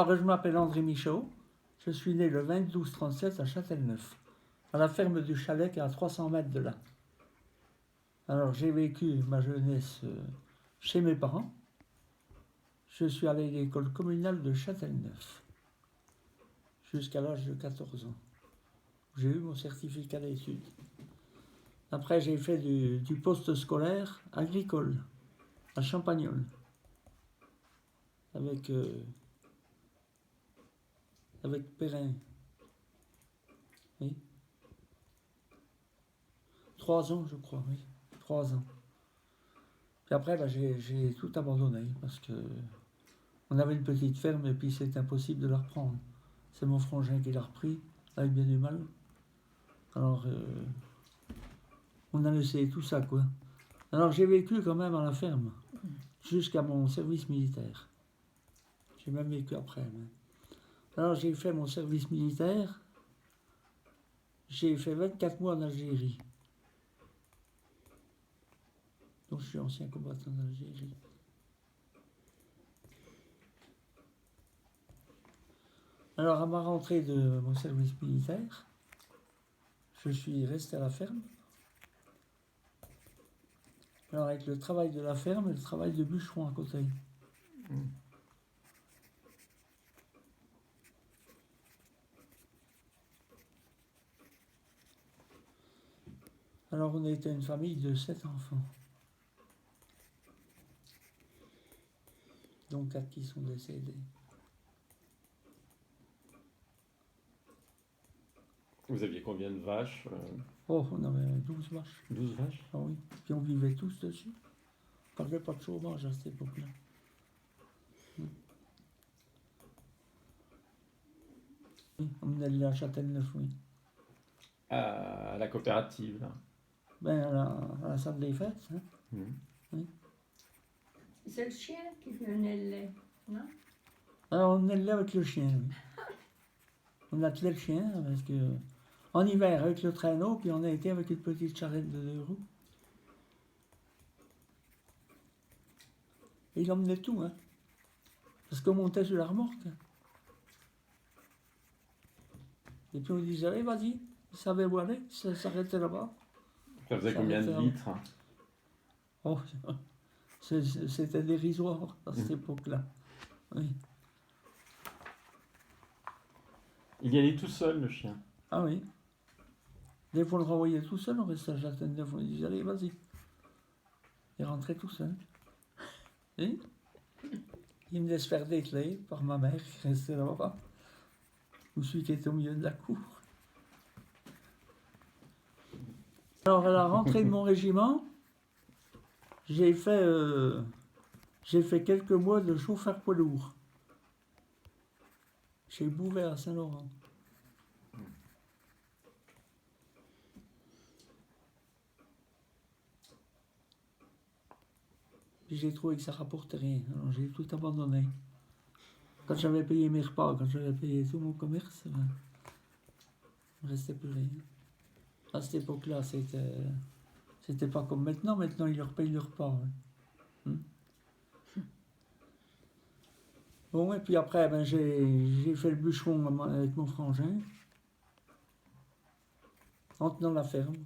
Alors, je m'appelle André Michaud. Je suis né le 20-12-37 à Châtelneuf, à la ferme du Chalet qui est à 300 mètres de là. Alors, j'ai vécu ma jeunesse chez mes parents. Je suis allé à l'école communale de Châtelneuf jusqu'à l'âge de 14 ans. J'ai eu mon certificat d'études. Après, j'ai fait du poste scolaire agricole à Champagnole avec Perrin. Oui. 3 ans, je crois, oui. 3 ans. Puis après, j'ai tout abandonné parce que on avait une petite ferme et puis c'est impossible de la reprendre. C'est mon frangin qui l'a repris, avec bien du mal. Alors, on a laissé tout ça, quoi. Alors, j'ai vécu quand même à la ferme jusqu'à mon service militaire. J'ai même vécu après. Alors, j'ai fait mon service militaire. J'ai fait 24 mois en Algérie. Donc, je suis ancien combattant d'Algérie. Alors, à ma rentrée de mon service militaire, je suis resté à la ferme. Alors, avec le travail de la ferme et le travail de bûcheron à côté. Alors, on était une famille de 7 enfants. Dont 4 qui sont décédés. Vous aviez combien de vaches Oh, on avait 12 vaches. 12 vaches? Ah oui. Puis on vivait tous dessus. On n'avait pas de chômage à cette époque-là. Oui, on allait à Châtelneuf, oui. À la coopérative, là. Ben, à la salle des fêtes. Hein. Oui. C'est le chien qui venait le lait, non? Alors, on allait avec le chien, oui. On attelait le chien parce que, en hiver avec le traîneau, puis on a été avec une petite charrette de 2 roues. Et il emmenait tout, hein. Parce qu'on montait sur la remorque. Et puis on disait, allez, vas-y, il savait où aller, ça s'arrêtait là-bas. Ça faisait combien de litres? Oh, c'était dérisoire à cette époque-là. Oui. Il y allait tout seul, le chien. Ah oui. Des fois, on le renvoyait tout seul, on restait à Châteauneuf, on lui disait, allez, vas-y. Il rentrait tout seul. Et il me laisse faire décler par ma mère qui restait là-bas. Ou celui qui était au milieu de la cour. Alors, à la rentrée de mon régiment, j'ai fait quelques mois de chauffeur poids lourd. Chez Bouvet à Saint-Laurent. Puis j'ai trouvé que ça rapportait rien. Alors j'ai tout abandonné. Quand j'avais payé mes repas, quand j'avais payé tout mon commerce, il ne restait plus rien. À cette époque-là, c'était pas comme maintenant. Maintenant, ils leur payent le repas. Ouais. Bon, et puis après, ben, j'ai fait le bûcheron avec mon frangin, en tenant la ferme.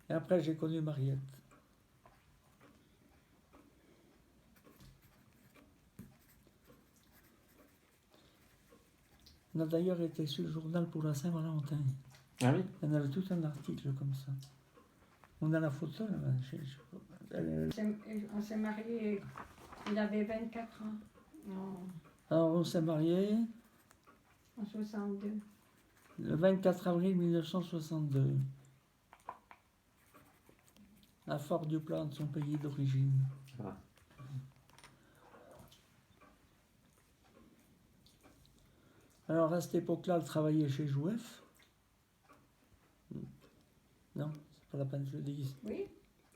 Et après, j'ai connu Mariette. On a d'ailleurs été sur le journal pour la Saint-Valentin. Ah oui? On avait tout un article comme ça. On a la photo là. On s'est mariés, il avait 24 ans. Alors, on s'est mariés En 62. le 24 avril 1962. À Fort-du-Plan, de son pays d'origine. Ah. Alors, à cette époque-là, elle travaillait chez Jouef. Non, c'est pas la peine que je le dise. Oui,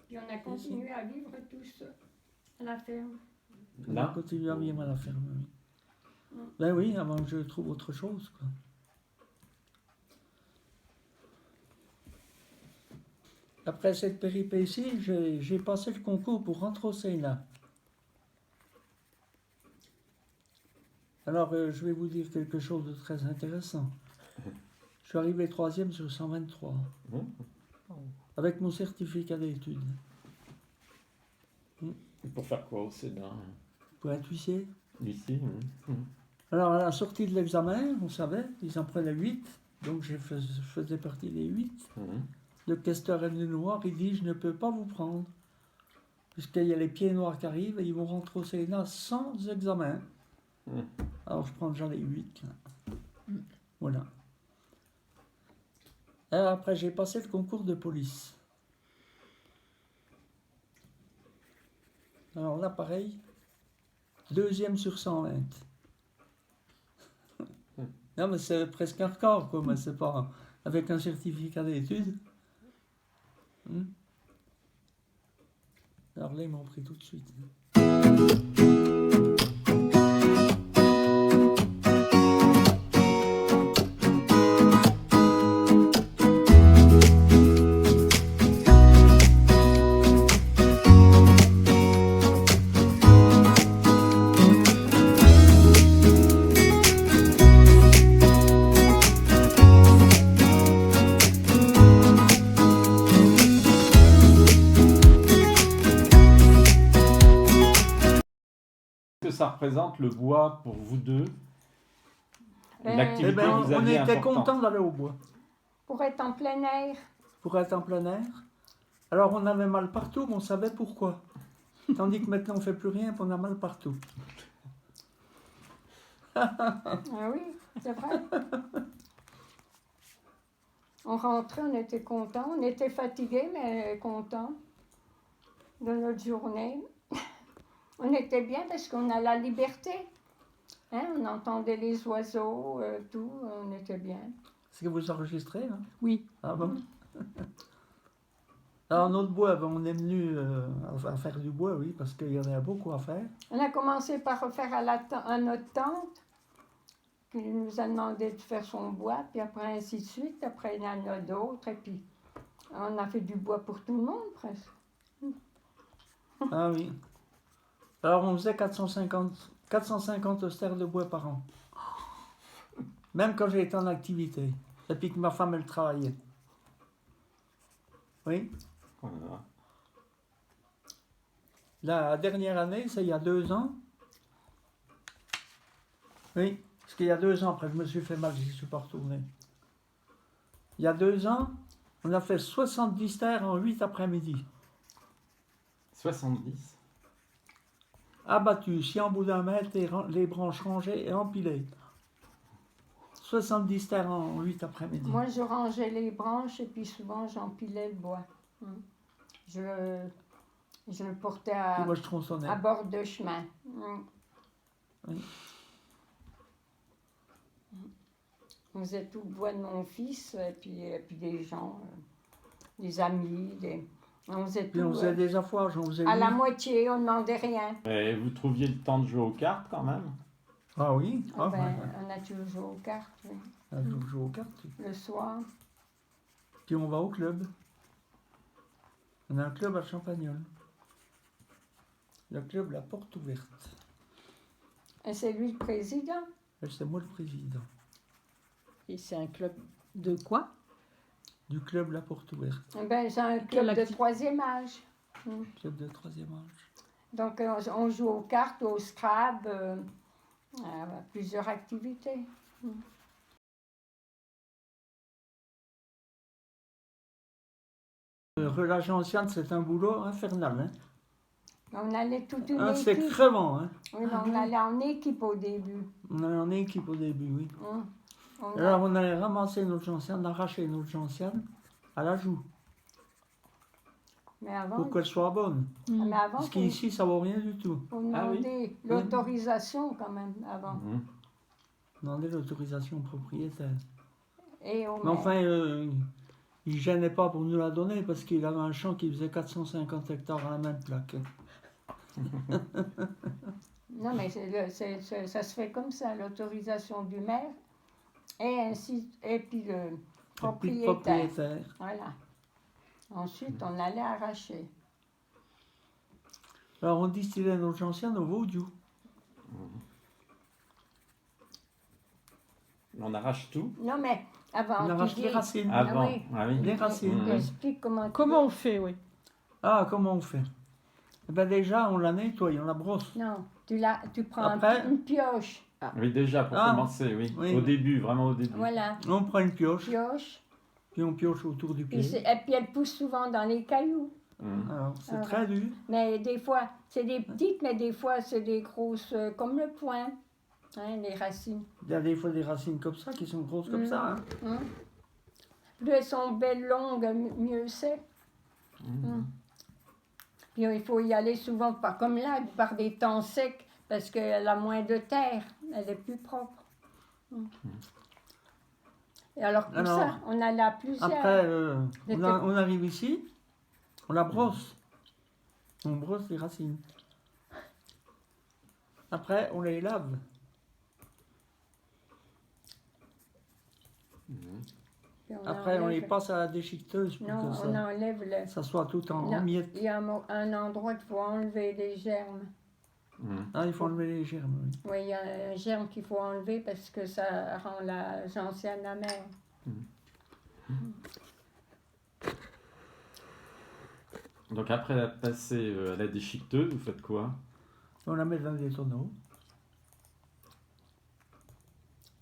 puis on a continué à vivre tous à la ferme. On a continué à vivre à la ferme, oui. Mm. Ben oui, avant que je trouve autre chose, quoi. Après cette péripétie, j'ai passé le concours pour rentrer au Sénat. Alors, je vais vous dire quelque chose de très intéressant. Je suis arrivé 3e sur 123, avec mon certificat d'études. Et pour faire quoi au Sénat? Pour être huissier. Ici. Alors, à la sortie de l'examen, on savait, ils en prenaient 8, donc je faisais partie des 8. Le questeur est venu nous voir, il dit, je ne peux pas vous prendre, puisqu'il y a les pieds noirs qui arrivent et ils vont rentrer au Sénat sans examen. Alors, je prends déjà les 8. Voilà. Et après, j'ai passé le concours de police. Alors là, pareil, 2e sur 120. Non, mais c'est presque un record, quoi, mais c'est pas avec un certificat d'études. Alors là, ils m'ont pris tout de suite. Que ça représente le bois pour vous deux? L'activité Eh ben, que vous on aviez était importante. contents d'aller au bois. Pour être en plein air. Pour être en plein air. Alors on avait mal partout, mais on savait pourquoi. Tandis que maintenant on ne fait plus rien, puis on a mal partout. Ah oui, c'est vrai. On rentrait, on était contents. On était fatigués, mais contents de notre journée. On était bien parce qu'on a la liberté. Hein, on entendait les oiseaux, tout, on était bien. Est-ce que vous enregistrez, hein? Oui. Ah bon? Alors notre bois, ben, on est venu à faire du bois, oui, parce qu'il y en a beaucoup à faire. On a commencé par refaire à notre tante, qui nous a demandé de faire son bois, puis après ainsi de suite. Après, il y en a d'autres, et puis on a fait du bois pour tout le monde, presque. Ah oui. Alors on faisait 450 austères de bois par an. Même quand j'étais en activité. Et puis que ma femme, elle travaillait. Oui. Voilà. La dernière année, c'est il y a 2 ans. Oui, parce qu'il y a 2 ans, après je me suis fait mal, je ne suis pas retourné. Il y a 2 ans, on a fait 70 terres en 8 après-midi. 70. Abattus, si en bout d'un mètre, les branches rangées et empilées. 70 terres en 8 après-midi. Moi, je rangeais les branches et puis souvent, j'empilais le bois. Je le portais Puis moi, je tronçonnais. à bord de chemin. Oui. On faisait tout le bois de mon fils et puis des gens, des amis. On faisait Puis tout. on faisait des affouages, on faisait À la 8. moitié, on ne demandait rien. Et vous trouviez le temps de jouer aux cartes quand même? Ah oui, On a toujours joué aux cartes, oui. on joue aux cartes. Le soir. Puis on va au club. On a un club à Champagnole. Le club La Porte Ouverte. Et c'est lui le président. Et c'est moi le président. Et c'est un club de quoi? Du club La Porte Ouverte. C'est un club de 3e âge. Club de 3e âge. Donc, on joue aux cartes, au Scrabble, à plusieurs activités. Relâche ancienne, c'est un boulot infernal. Hein. On allait toute une C'est équipe. crevant. Hein. Oui, on allait en équipe au début. On allait en équipe au début, oui. On Alors on allait ramasser notre gentiane, arracher notre gentiane à la joue. Mais avant, Pour qu'elle soit bonne. mais avant Parce faut qu'ici, ça vaut rien du tout. demander l'autorisation quand même avant. Demander l'autorisation au propriétaire. Et au Mais maire. enfin, il ne gênait pas pour nous la donner parce qu'il avait un champ qui faisait 450 hectares à la même plaque. Non, mais ça se fait comme ça, l'autorisation du maire et puis le Et puis le propriétaire. propriétaire. Voilà. Ensuite, on allait arracher. Alors on distillait nos gentianes au Vaudiou. On arrache tout Non, mais avant, On tu arrache dis... les racines. avant. oui. Ah oui. Les racines. Mhm. Explique comment... Comment on fait, oui. Ah, comment on fait? Eh ben déjà, on la nettoie, on la brosse. Non, tu prends Après- une pioche. Oui, déjà, pour Ah. commencer, oui. Oui. Au début, vraiment au début. Voilà, On prend une pioche, pioche. puis on pioche autour du pied. Et puis elle pousse souvent dans les cailloux. Mhm. Alors, c'est Ah. très dur. Mais des fois, c'est des petites, mais des fois, c'est des grosses, comme le poing. Hein, les racines. Il y a des fois des racines comme ça, qui sont grosses comme Mm. ça. Hein. Hein? Plus elles sont belles, longues, mieux c'est. Mhm. Puis il faut y aller souvent, pas comme là, par des temps secs, parce qu'elle a moins de terre, elle est plus propre. Et alors pour Alors, ça, on allait à plusieurs. Après, C'était- on arrive ici, on la brosse. On brosse les racines. Après, on les lave. Mhm. Puis Après, on les enlève- passe à la déchiqueteuse pour Non, que on ça, enlève le... ça soit tout en Non, miettes. il y a un endroit qu'il faut enlever les germes. Mhm. Ah, il faut enlever les germes, oui. Oui, il y a un germe qu'il faut enlever parce que ça rend la gentiane amère. Donc après passer à la déchiqueteuse, vous faites quoi? On la met dans des tonneaux.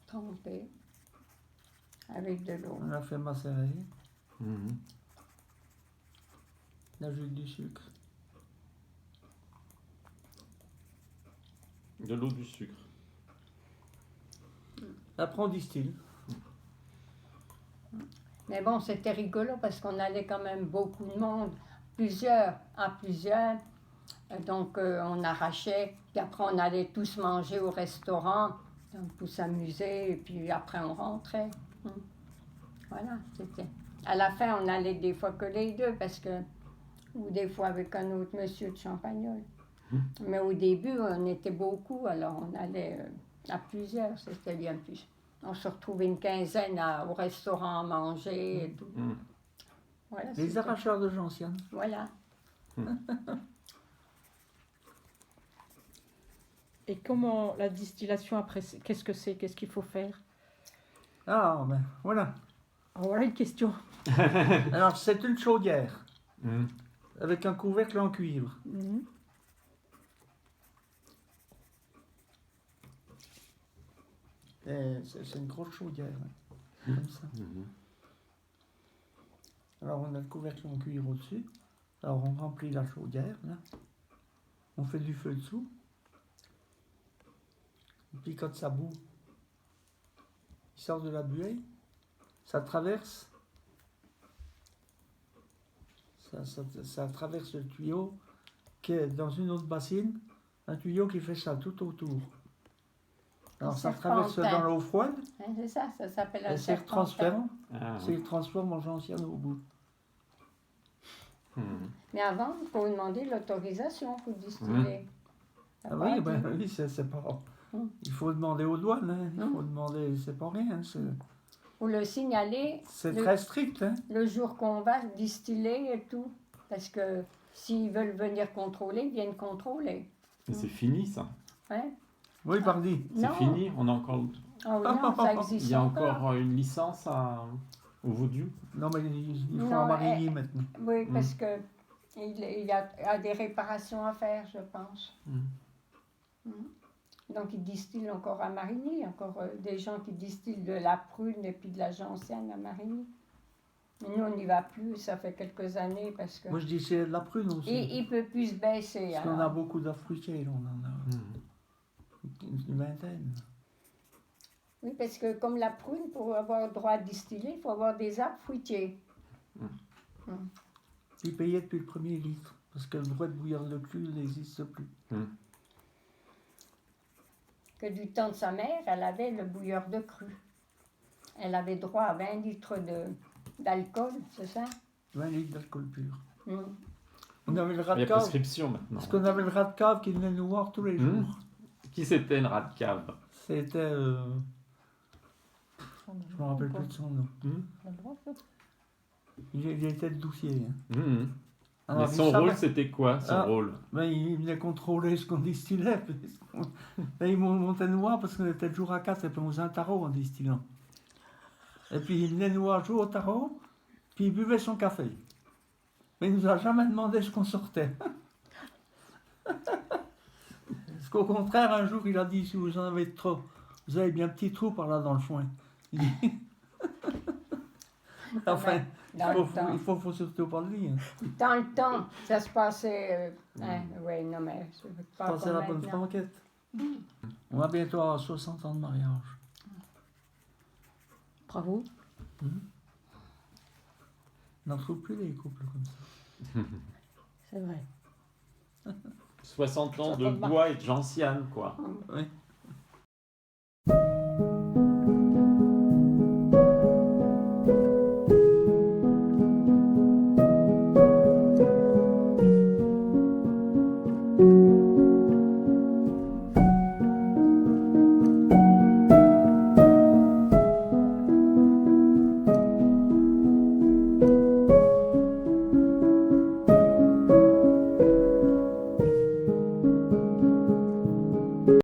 Trempée avec de l'eau. On la fait macérer. Mhm. On ajoute du sucre. De l'eau, du sucre. Après, on distille. Mais bon, c'était rigolo parce qu'on allait quand même beaucoup de monde, plusieurs, à plusieurs. Donc on arrachait, puis après on allait tous manger au restaurant donc, pour s'amuser, et puis après on rentrait. Voilà, c'était. À la fin, on allait des fois que les deux, parce que, ou des fois avec un autre monsieur de Champagnole. Mais au début, on était beaucoup, alors on allait à plusieurs, c'était bien plus. On se retrouvait une quinzaine au restaurant à manger et tout. Mhm. Voilà, Les c'était- arracheurs de gentianes. voilà. Et comment la distillation après, qu'est-ce que c'est? Qu'est-ce qu'il faut faire? Ah, ben voilà. Alors, voilà une question. Alors, c'est une chaudière Mhm. avec un couvercle en cuivre. Mhm. Et c'est une grosse chaudière, hein, comme ça. Mhm. Alors, on a le couvercle en cuivre au-dessus. Alors, on remplit la chaudière, là. On fait du feu dessous. Et puis, quand ça bout, il sort de la buée, ça traverse. Ça traverse le tuyau qui est dans une autre bassine, un tuyau qui fait ça tout autour. Alors, ça traverse serpentin. dans l'eau froide Hein, c'est ça, ça s'appelle un et c'est serpentin. transforme. Ah, C'est transforme en gentiane au bout. mhm. Mais avant, il faut demander l'autorisation pour distiller. T'as Ah pas oui, dit. ben, oui, c'est pas. Hum. Il faut demander aux douanes, hein. Il Hum. faut demander, c'est pas rien. Faut le signaler C'est Le- très strict, hein. le jour qu'on va distiller et tout. Parce que s'ils veulent venir contrôler, ils viennent contrôler. Et c'est fini ça. Hein? Oui, pardi. C'est Non. fini. On a encore. Ah oui, non, ça Il existe y a encore. encore une licence au Vaudieu. Non, mais il faut Non, en mariner maintenant. Oui, parce que il y a des réparations à faire, je pense. Mhm. Donc, ils distillent encore à Marigny, encore des gens qui distillent de la prune et puis de la gentiane à Marigny. Mais nous, on n'y va plus, ça fait quelques années parce que. Moi, je dis c'est de la prune aussi. Et il ne peut plus se baisser. Parce qu'on alors. a beaucoup d'arbres fruitiers, là, on en a Mhm. une vingtaine. Oui, parce que comme la prune, pour avoir droit à distiller, il faut avoir des arbres fruitiers. Il payait depuis le premier litre, parce que le droit de bouillir le cru n'existe plus. Que du temps de sa mère, elle avait le bouilleur de cru. Elle avait droit à 20 litres d'alcool, c'est ça? 20 litres d'alcool pur. Mm. On avait le rat Il y de a cave, prescription maintenant. parce qu'on avait le rat de cave qui venait nous voir tous les Mhm. jours. Qui c'était le rat de cave? C'était... je me rappelle plus de son nom. Mhm. On a le droit, ça Il était de doucier. Hein. Mhm. Alors, Mais il son savait- rôle, c'était quoi, son Ah. rôle? Ben, il venait contrôler ce qu'on distillait. Là, il montait nous voir parce qu'on était toujours à 4 et puis on faisait un tarot en distillant. Et puis il venait nous voir jouer au tarot, puis il buvait son café. Mais il nous a jamais demandé ce qu'on sortait. Parce qu'au contraire, un jour, il a dit, si vous en avez trop, vous avez bien un petit trou par là dans le foin. Il dit, enfin, Dans le temps. il faut surtout pas le dire. Dans le temps, ça se passait. Oui, non, mais je veux pas Pensez à la bonne maintenant. franquette. On va bientôt avoir 60 ans de mariage. Bravo. On n'en trouve plus des couples comme ça. C'est vrai. 60 ans Ça de tombe mal. bois et de gentiane, quoi. Oui.